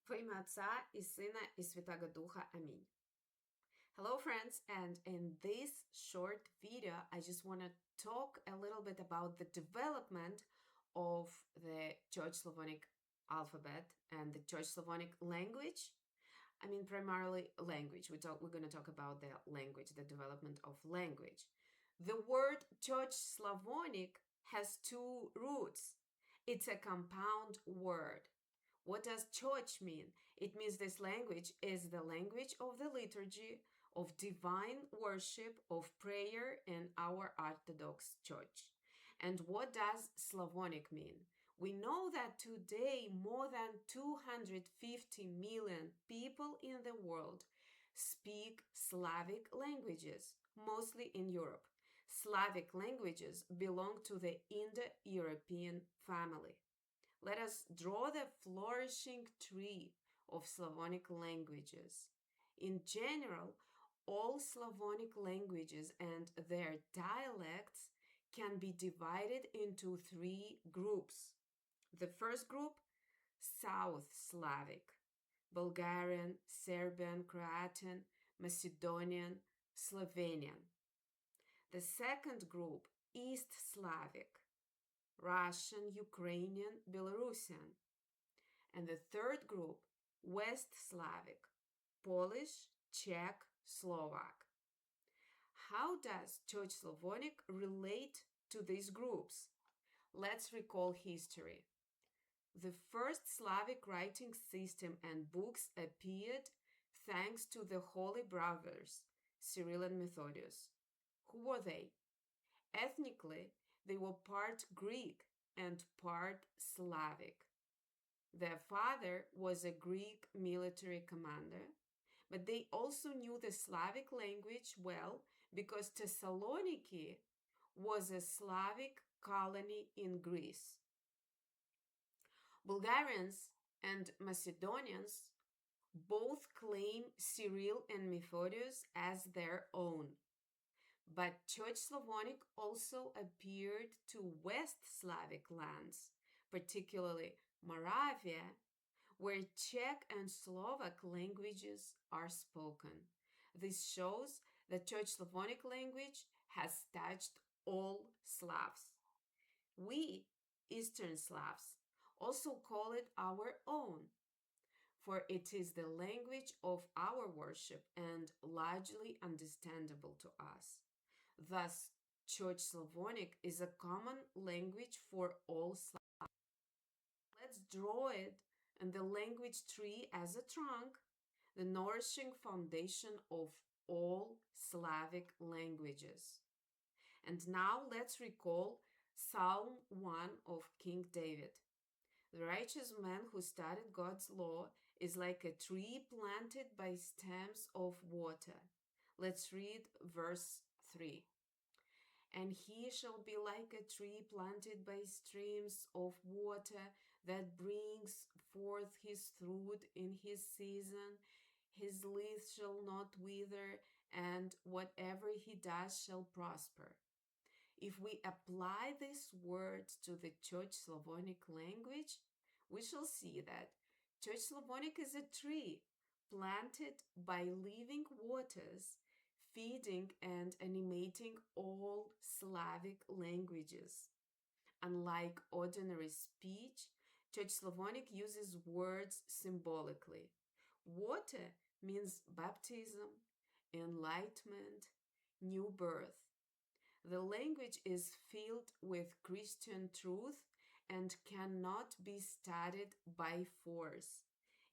Во ім'я Отця і Сина і Святого Духа. Амінь. Hello friends, and in this short video I just want to talk a little bit about the development of the Church Slavonic alphabet and the Church Slavonic language. I mean primarily language. We're going to talk about the language, the development of language. The word Church Slavonic has two roots. It's a compound word. What does church mean? It means this language is the language of the liturgy, of divine worship, of prayer in our Orthodox Church. And what does Slavonic mean? We know that today more than 250 million people in the world speak Slavic languages, mostly in Europe. Slavic languages belong to the Indo-European family. Let us draw the flourishing tree of Slavonic languages. In general, all Slavonic languages and their dialects can be divided into three groups. The first group, South Slavic, Bulgarian, Serbian, Croatian, Macedonian, Slovenian. The second group, East Slavic, Russian, Ukrainian, Belarusian. And the third group, West Slavic, Polish, Czech, Slovak. How does Church Slavonic relate to these groups? Let's recall history. The first Slavic writing system and books appeared thanks to the Holy Brothers, Cyril and Methodius. Who were they? Ethnically, they were part Greek and part Slavic. Their father was a Greek military commander, but they also knew the Slavic language well because Thessaloniki was a Slavic colony in Greece. Bulgarians and Macedonians both claim Cyril and Methodius as their own. But Church Slavonic also appeared to West Slavic lands, particularly Moravia, where Czech and Slovak languages are spoken. This shows that Church Slavonic language has touched all Slavs. We, Eastern Slavs, also call it our own, for it is the language of our worship and largely understandable to us. Thus, Church Slavonic is a common language for all Slavs. Let's draw it and the language tree as a trunk, the nourishing foundation of all Slavic languages. And now let's recall Psalm 1 of King David. The righteous man who studied God's law is like a tree planted by streams of water. Let's read verse 3. And he shall be like a tree planted by streams of water that brings forth his fruit in his season. His leaf shall not wither, and whatever he does shall prosper. If we apply these words to the Church Slavonic language, we shall see that Church Slavonic is a tree planted by living waters, feeding and animating all Slavic languages. Unlike ordinary speech, Church Slavonic uses words symbolically. Water means baptism, enlightenment, new birth. The language is filled with Christian truth and cannot be studied by force.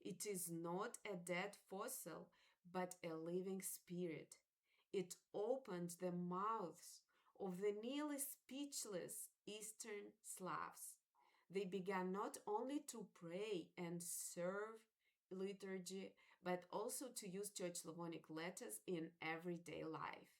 It is not a dead fossil, but a living spirit. It opened the mouths of the nearly speechless Eastern Slavs. They began not only to pray and serve liturgy, but also to use Church Slavonic letters in everyday life.